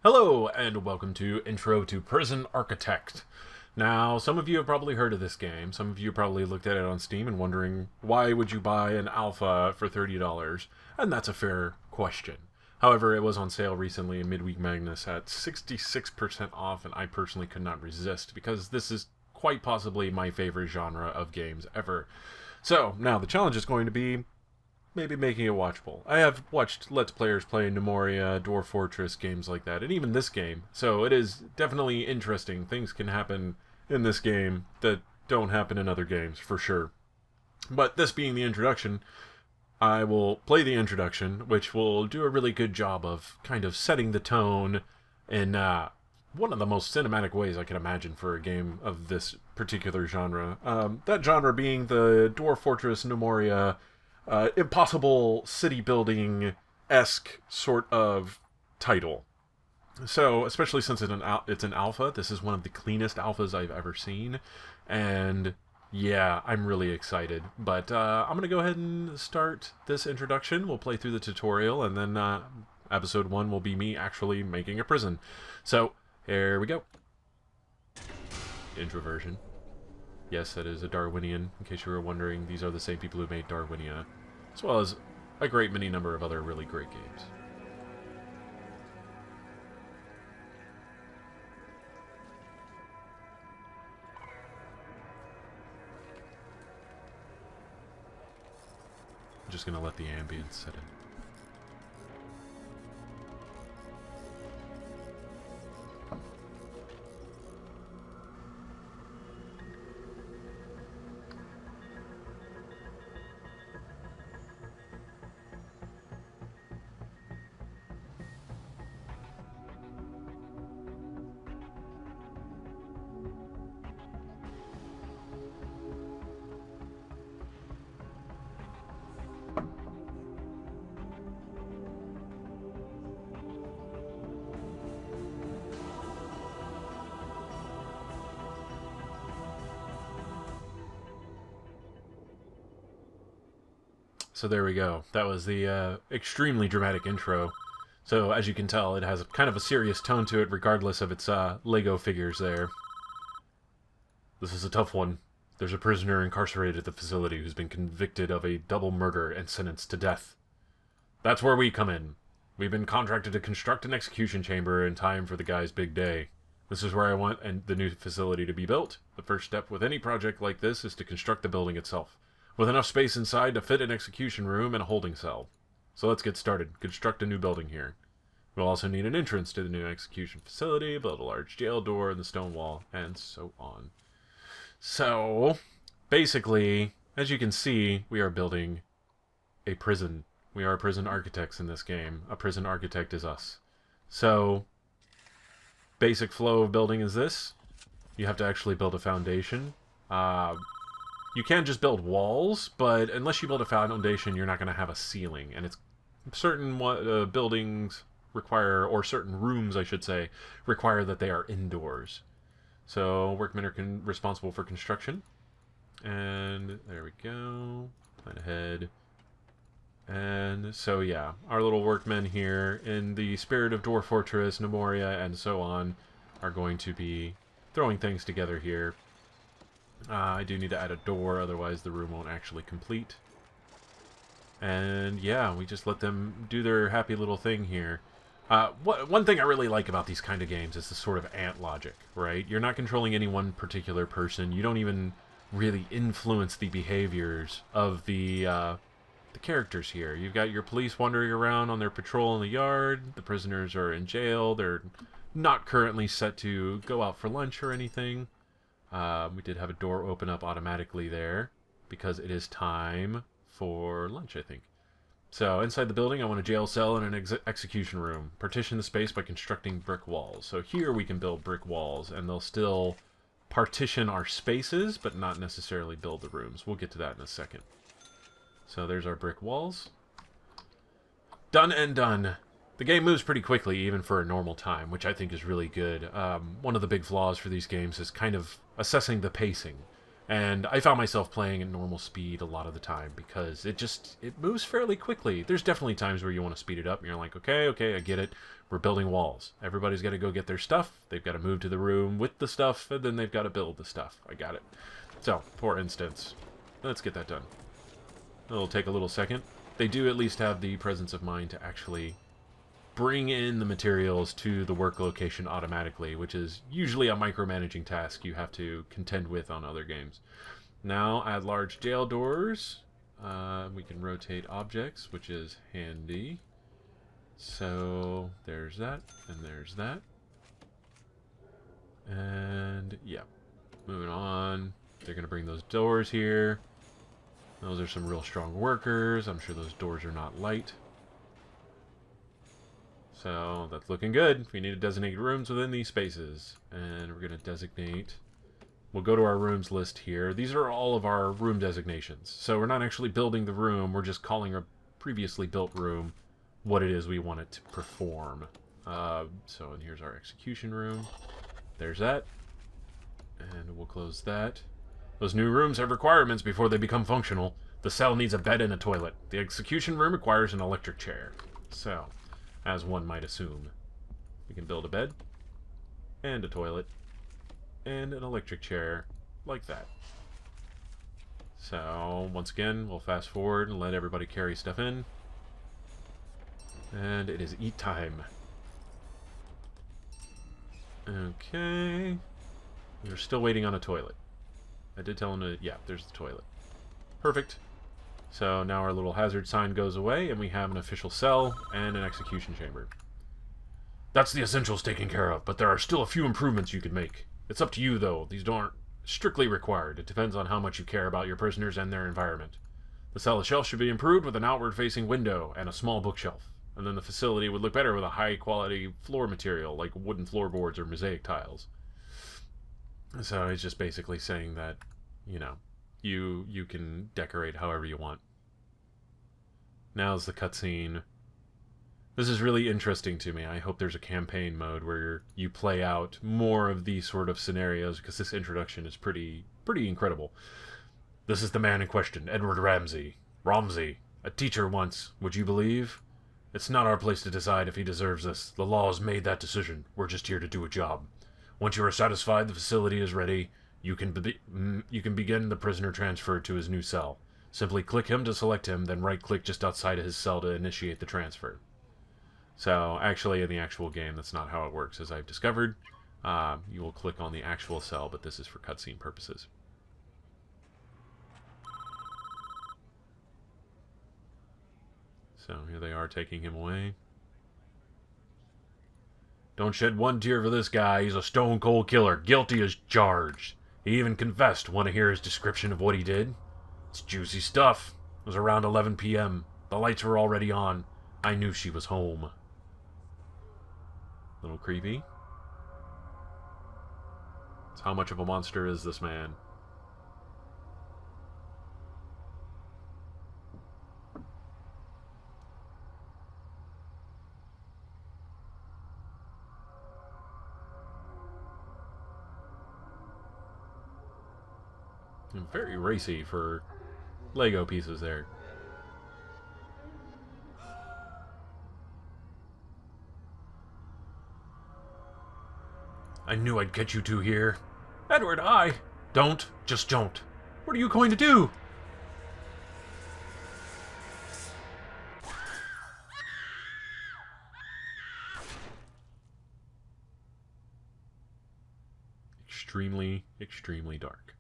Hello, and welcome to Intro to Prison Architect. Now, some of you have probably heard of this game. Some of you probably looked at it on Steam and wondering, why would you buy an alpha for $30? And that's a fair question. However, it was on sale recently in Midweek Magnus at 66% off, and I personally could not resist, because this is quite possibly my favorite genre of games ever. So, now the challenge is going to be maybe making it watchable. I have watched Let's Players play Nemoria, Dwarf Fortress, games like that, and even this game. So it is definitely interesting. Things can happen in this game that don't happen in other games, for sure. But this being the introduction, I will play the introduction, which will do a really good job of kind of setting the tone in one of the most cinematic ways I can imagine for a game of this particular genre. That genre being the Dwarf Fortress, Nemoria, impossible city building-esque sort of title. So, especially since it's an alpha, this is one of the cleanest alphas I've ever seen, and yeah, I'm really excited. But I'm going to go ahead and start this introduction. We'll play through the tutorial, and then episode 1 will be me actually making a prison. So, here we go. Intro version. Yes, that is a Darwinian. In case you were wondering, these are the same people who made Darwinia, as well as a great many number of other really great games. I'm just going to let the ambience set in. So there we go. That was the extremely dramatic intro. So as you can tell, it has kind of a serious tone to it regardless of its Lego figures there. This is a tough one. There's a prisoner incarcerated at the facility who's been convicted of a double murder and sentenced to death. That's where we come in. We've been contracted to construct an execution chamber in time for the guy's big day. This is where I want the new facility to be built. The first step with any project like this is to construct the building itself, with enough space inside to fit an execution room and a holding cell. So let's get started. Construct a new building here. We'll also need an entrance to the new execution facility, build a large jail door in the stone wall, and so on. So, basically, as you can see, we are building a prison. We are prison architects in this game. A prison architect is us. So, basic flow of building is this. You have to actually build a foundation. You can just build walls, but unless you build a foundation, you're not going to have a ceiling. And it's certain buildings require, or certain rooms, I should say, require that they are indoors. So workmen are responsible for construction. And there we go. Plan ahead. And so yeah, our little workmen here, in the spirit of Dwarf Fortress, Nemoria, and so on, are going to be throwing things together here. I do need to add a door, otherwise the room won't actually complete. And yeah, we just let them do their happy little thing here. One thing I really like about these kind of games is the sort of ant logic, right? You're not controlling any one particular person. You don't even really influence the behaviors of the characters here. You've got your police wandering around on their patrol in the yard. The prisoners are in jail. They're not currently set to go out for lunch or anything. We did have a door open up automatically there, because it is time for lunch, I think. So, inside the building, I want a jail cell and an execution room. Partition the space by constructing brick walls. So here we can build brick walls, and they'll still partition our spaces, but not necessarily build the rooms. We'll get to that in a second. So there's our brick walls. Done and done. The game moves pretty quickly, even for a normal time, which I think is really good. One of the big flaws for these games is kind of assessing the pacing. And I found myself playing at normal speed a lot of the time because it moves fairly quickly. There's definitely times where you want to speed it up and you're like, okay, I get it. We're building walls. Everybody's got to go get their stuff. They've got to move to the room with the stuff, and then they've got to build the stuff. I got it. So, for instance, let's get that done. It'll take a little second. They do at least have the presence of mind to actually bring in the materials to the work location automatically, which is usually a micromanaging task you have to contend with on other games. Now, add large jail doors. We can rotate objects, which is handy. So, there's that, and there's that. And, yeah. Moving on. They're going to bring those doors here. Those are some real strong workers. I'm sure those doors are not light. So, that's looking good. We need to designate rooms within these spaces. And we're going to designate... We'll go to our rooms list here. These are all of our room designations. So we're not actually building the room. We're just calling a previously built room what it is we want it to perform. And here's our execution room. There's that. And we'll close that. Those new rooms have requirements before they become functional. The cell needs a bed and a toilet. The execution room requires an electric chair. So, as one might assume, we can build a bed and a toilet and an electric chair like that. So, once again, we'll fast forward and let everybody carry stuff in. And it is eat time. Okay. We're still waiting on a toilet. I did tell him to... Yeah, there's the toilet. Perfect. So now our little hazard sign goes away, and we have an official cell and an execution chamber. That's the essentials taken care of, but there are still a few improvements you could make. It's up to you, though. These aren't strictly required. It depends on how much you care about your prisoners and their environment. The cell itself should be improved with an outward-facing window and a small bookshelf. And then the facility would look better with a high-quality floor material, like wooden floorboards or mosaic tiles. So he's just basically saying that, you know, you can decorate however you want. Now's the cutscene. This is really interesting to me. I hope there's a campaign mode where you play out more of these sort of scenarios, because this introduction is pretty incredible. This is the man in question, Edward Ramsey, a teacher once, would you believe? It's not our place to decide if he deserves this. The law has made that decision. We're just here to do a job. Once you are satisfied the facility is ready, you can begin the prisoner transfer to his new cell. Simply click him to select him, then right-click just outside of his cell to initiate the transfer. So, actually, in the actual game, that's not how it works, as I've discovered. You will click on the actual cell, but this is for cutscene purposes. So, here they are taking him away. Don't shed one tear for this guy. He's a stone-cold killer, guilty as charged. He even confessed. Want to hear his description of what he did? It's juicy stuff. It was around 11 p.m. The lights were already on. I knew she was home. A little creepy. So how much of a monster is this man? Very racy for Lego pieces there. I knew I'd catch you two here. Edward, Don't. Just don't. What are you going to do? Extremely, extremely dark.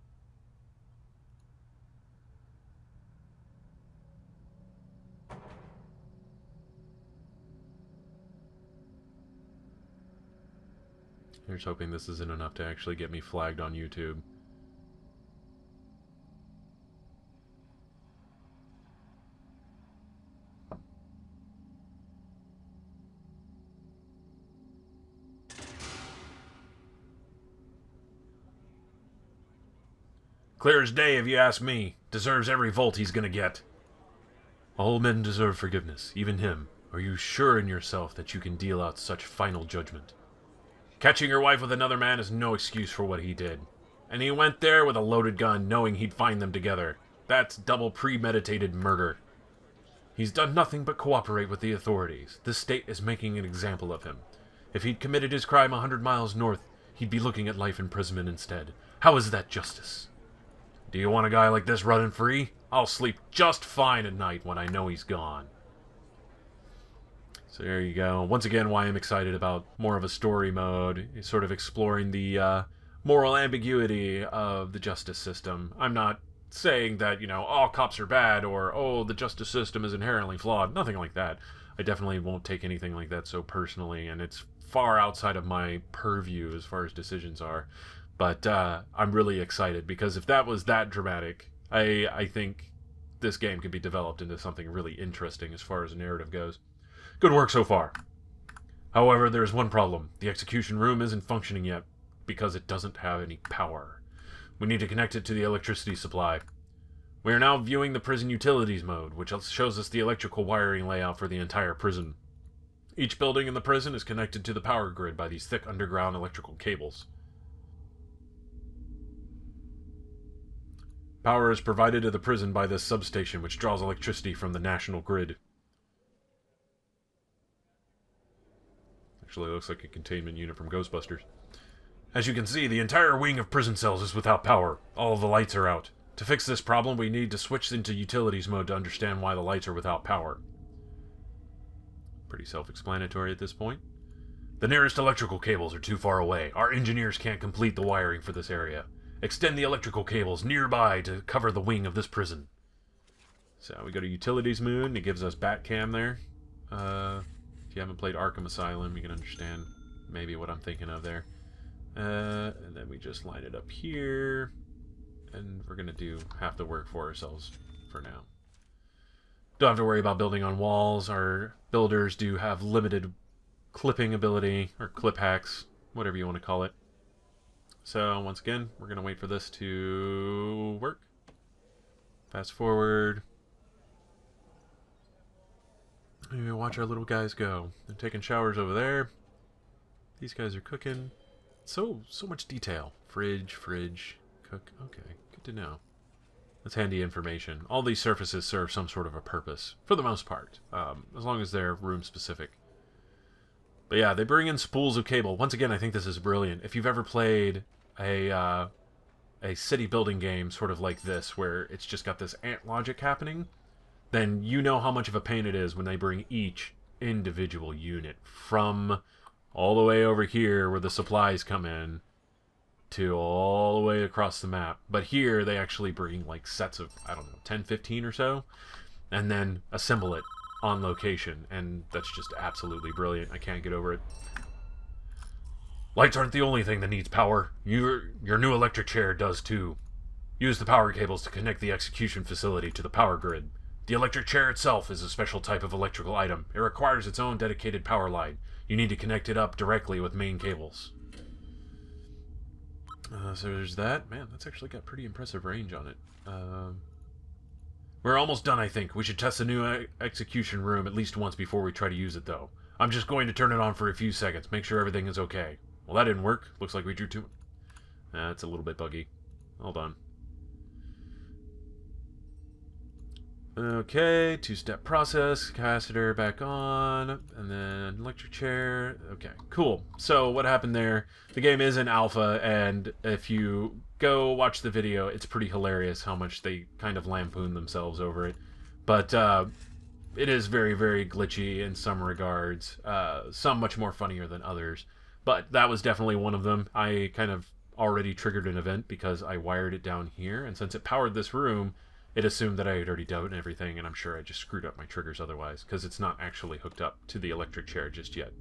Here's hoping this isn't enough to actually get me flagged on YouTube. Clear as day if you ask me. Deserves every volt he's gonna get. All men deserve forgiveness, even him. Are you sure in yourself that you can deal out such final judgment? Catching your wife with another man is no excuse for what he did. And he went there with a loaded gun, knowing he'd find them together. That's double premeditated murder. He's done nothing but cooperate with the authorities. This state is making an example of him. If he'd committed his crime 100 miles north, he'd be looking at life imprisonment instead. How is that justice? Do you want a guy like this running free? I'll sleep just fine at night when I know he's gone. So there you go. Once again, why I'm excited about more of a story mode is sort of exploring the moral ambiguity of the justice system. I'm not saying that, you know, all cops are bad or, oh, the justice system is inherently flawed. Nothing like that. I definitely won't take anything like that so personally, and it's far outside of my purview as far as decisions are. But I'm really excited because if that was that dramatic, I think this game could be developed into something really interesting as far as the narrative goes. Good work so far. However, there's one problem. The execution room isn't functioning yet because it doesn't have any power. We need to connect it to the electricity supply. We are now viewing the prison utilities mode, which shows us the electrical wiring layout for the entire prison. Each building in the prison is connected to the power grid by these thick underground electrical cables. Power is provided to the prison by this substation, which draws electricity from the national grid. Actually, it looks like a containment unit from Ghostbusters. As you can see, the entire wing of prison cells is without power. All of the lights are out. To fix this problem, we need to switch into utilities mode to understand why the lights are without power. Pretty self-explanatory at this point. The nearest electrical cables are too far away. Our engineers can't complete the wiring for this area. Extend the electrical cables nearby to cover the wing of this prison. So we go to Utilities Moon. It gives us Batcam there. If you haven't played Arkham Asylum, you can understand maybe what I'm thinking of there. And then we just line it up here. And we're going to do half the work for ourselves for now. Don't have to worry about building on walls. Our builders do have limited clipping ability, or clip hacks, whatever you want to call it. So, once again, we're going to wait for this to work. Fast forward. And watch our little guys go. They're taking showers over there. These guys are cooking. So much detail. Fridge, cook. Okay, good to know. That's handy information. All these surfaces serve some sort of a purpose, for the most part, as long as they're room-specific. But yeah, they bring in spools of cable. Once again, I think this is brilliant. If you've ever played a city building game sort of like this, where it's just got this ant logic happening, then you know how much of a pain it is when they bring each individual unit from all the way over here where the supplies come in to all the way across the map. But here they actually bring like sets of, I don't know, 10, 15 or so, and then assemble it on location, and that's just absolutely brilliant. I can't get over it. Lights aren't the only thing that needs power. Your new electric chair does too. Use the power cables to connect the execution facility to the power grid. The electric chair itself is a special type of electrical item. It requires its own dedicated power line. You need to connect it up directly with main cables. So there's that. Man, that's actually got pretty impressive range on it. We're almost done, I think. We should test the new execution room at least once before we try to use it, though. I'm just going to turn it on for a few seconds, make sure everything is okay. Well, that didn't work. Looks like we drew too... That's a little bit buggy. Hold on. Okay, two-step process, capacitor back on, and then electric chair. Okay, cool. So what happened there, the game is in alpha, and if you go watch the video, it's pretty hilarious how much they kind of lampoon themselves over it. But it is very, very glitchy in some regards, some much more funnier than others. But that was definitely one of them. I kind of already triggered an event because I wired it down here, and since it powered this room, it assumed that I had already done everything, and I'm sure I just screwed up my triggers otherwise, because it's not actually hooked up to the electric chair just yet.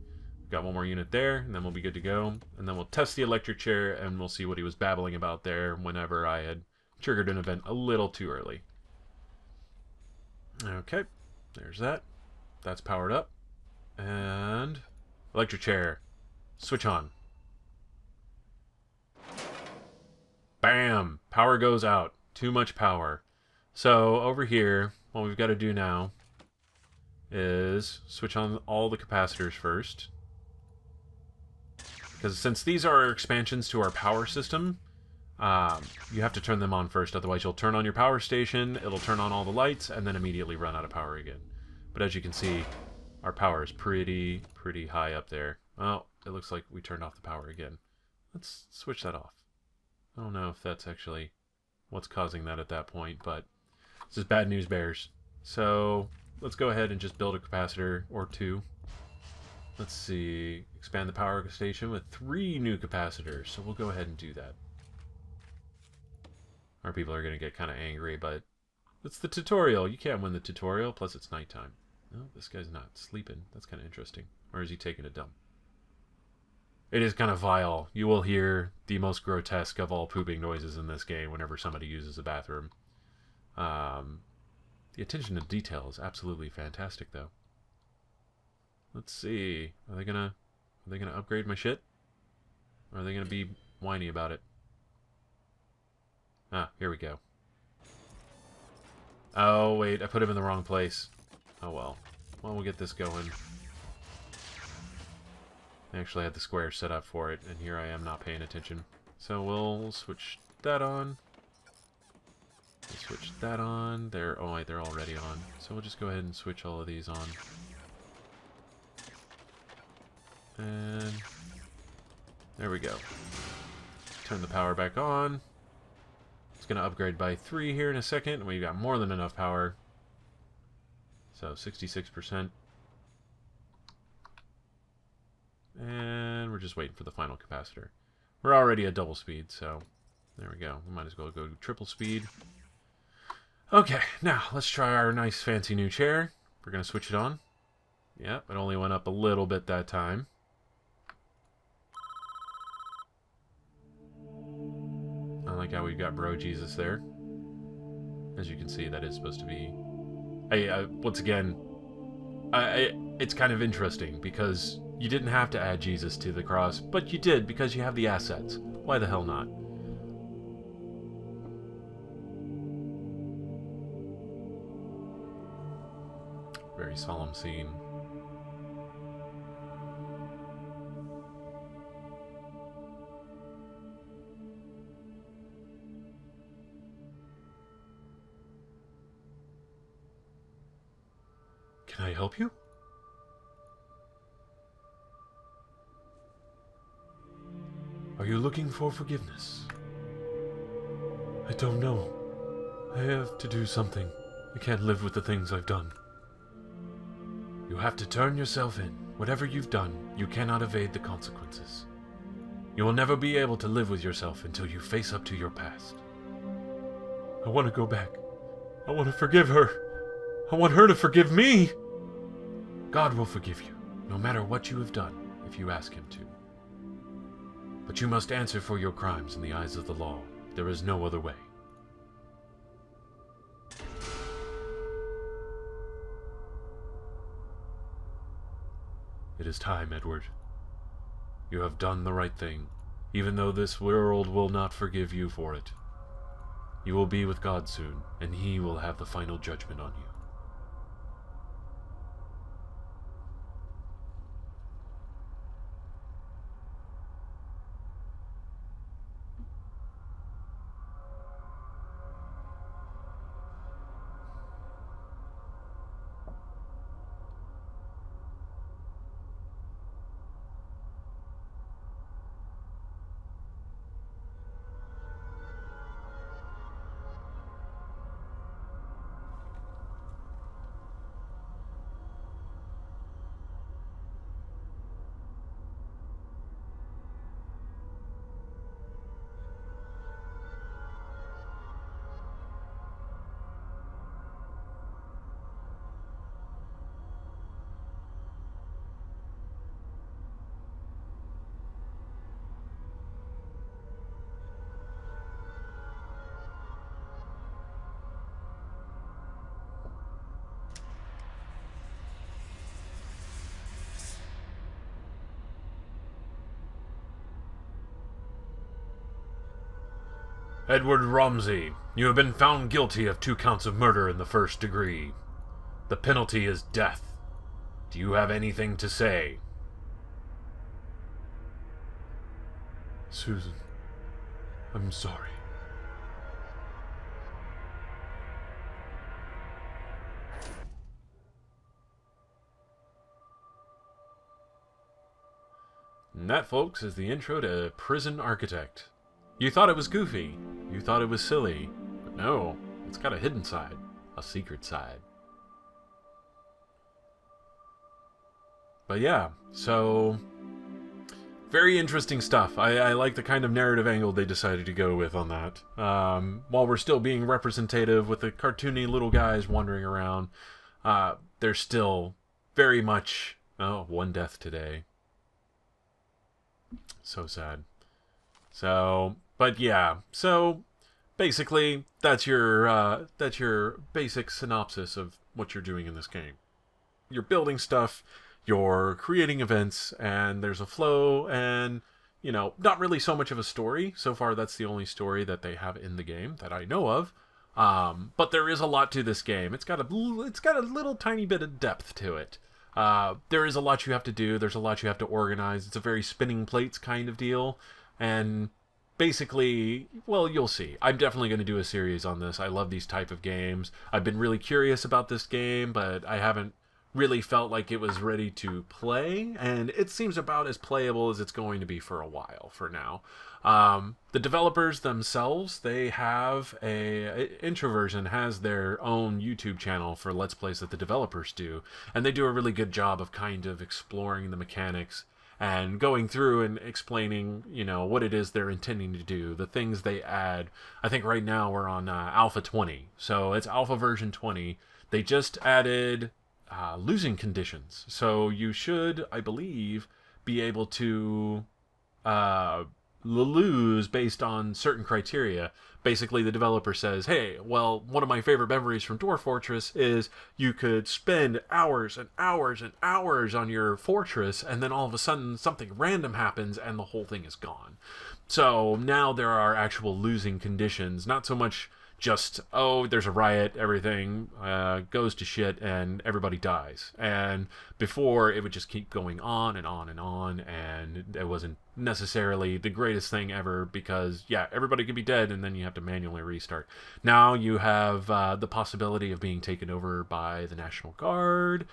Got one more unit there, and then we'll be good to go. And then we'll test the electric chair, and we'll see what he was babbling about there whenever I had triggered an event a little too early. Okay, there's that. That's powered up. And electric chair. Switch on. Bam! Power goes out. Too much power. So, over here, what we've got to do now is switch on all the capacitors first. Because since these are expansions to our power system, you have to turn them on first, otherwise you'll turn on your power station, it'll turn on all the lights, and then immediately run out of power again. But as you can see, our power is pretty high up there. Oh, it looks like we turned off the power again. Let's switch that off. I don't know if that's actually what's causing that at that point, but this is bad news bears. So let's go ahead and just build a capacitor or two. Let's see, expand the power station with 3 new capacitors, so we'll go ahead and do that. Our people are going to get kind of angry, but it's the tutorial. You can't win the tutorial, plus it's nighttime. No, this guy's not sleeping. That's kind of interesting. Or is he taking a dump? It is kind of vile. You will hear the most grotesque of all pooping noises in this game whenever somebody uses a bathroom. The attention to detail is absolutely fantastic, though. Let's see. Are they gonna upgrade my shit? Or are they gonna be whiny about it? Ah, here we go. Oh, wait, I put him in the wrong place. Oh, well. Well, we'll get this going. I actually had the square set up for it, and here I am not paying attention. So we'll switch that on. We'll switch that on. Oh, wait, they're already on. So we'll just go ahead and switch all of these on. And there we go. Turn the power back on. It's going to upgrade by 3 here in a second, and we've got more than enough power. So 66%. And we're just waiting for the final capacitor. We're already at double speed, so there we go. We might as well go triple speed. Okay, now let's try our nice fancy new chair. We're going to switch it on. Yep, it only went up a little bit that time. I like how we've got Bro Jesus there. As you can see, that is supposed to be... once again, it's kind of interesting because you didn't have to add Jesus to the cross, but you did because you have the assets. Why the hell not? Very solemn scene. Can I help you? Are you looking for forgiveness? I don't know. I have to do something. I can't live with the things I've done. You have to turn yourself in. Whatever you've done, you cannot evade the consequences. You will never be able to live with yourself until you face up to your past. I want to go back. I want to forgive her. I want her to forgive me. God will forgive you, no matter what you have done, if you ask him to. But you must answer for your crimes in the eyes of the law. There is no other way. It is time, Edward. You have done the right thing, even though this world will not forgive you for it. You will be with God soon, and he will have the final judgment on you. Edward Romsey, you have been found guilty of 2 counts of murder in the 1st degree. The penalty is death. Do you have anything to say? Susan, I'm sorry. that, folks, is the intro to Prison Architect. You thought it was goofy, you thought it was silly, but no, it's got a hidden side, a secret side. But yeah, so very interesting stuff. I like the kind of narrative angle they decided to go with on that. While we're still being representative with the cartoony little guys wandering around, there's still very much... Oh, one death today. So sad. So, but yeah. So, basically, that's your basic synopsis of what you're doing in this game. You're building stuff, you're creating events, and there's a flow, and, you know, not really so much of a story. So far, that's the only story that they have in the game that I know of. But there is a lot to this game. It's got a little tiny bit of depth to it. There is a lot you have to do. There's a lot you have to organize. It's a very spinning plates kind of deal. And basically, well, you'll see. I'm definitely going to do a series on this. I love these type of games. I've been really curious about this game, but I haven't really felt like it was ready to play, and it seems about as playable as it's going to be for a while for now. The developers themselves, they have Introversion has their own YouTube channel for Let's Plays that the developers do, and they do a really good job of kind of exploring the mechanics and going through and explaining, you know, what it is they're intending to do, the things they add. I think right now we're on Alpha 20, so it's Alpha version 20. They just added losing conditions. So you should, I believe, be able to lose based on certain criteria. Basically, the developer says, hey, well, one of my favorite memories from Dwarf Fortress is you could spend hours and hours and hours on your fortress, and then all of a sudden something random happens and the whole thing is gone. So now there are actual losing conditions, not so much just, oh, there's a riot, everything goes to shit, and everybody dies. And before, it would just keep going on and on and on, and it wasn't necessarily the greatest thing ever because, yeah, everybody could be dead, and then you have to manually restart. Now you have the possibility of being taken over by the National Guard.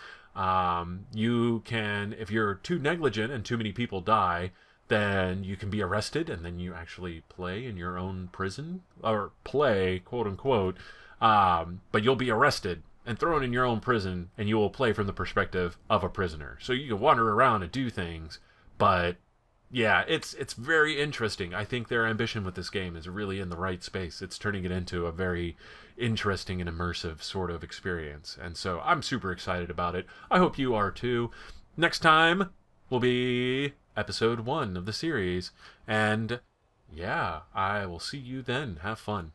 You can, if you're too negligent and too many people die, then you can be arrested, and then you actually play in your own prison, or play, quote unquote, but you'll be arrested and thrown in your own prison, and you will play from the perspective of a prisoner. So you can wander around and do things, but yeah, it's very interesting. I think their ambition with this game is really in the right space. It's turning it into a very interesting and immersive sort of experience, and so I'm super excited about it. I hope you are too. Next time will be episode 1 of the series, and yeah, I will see you then. Have fun.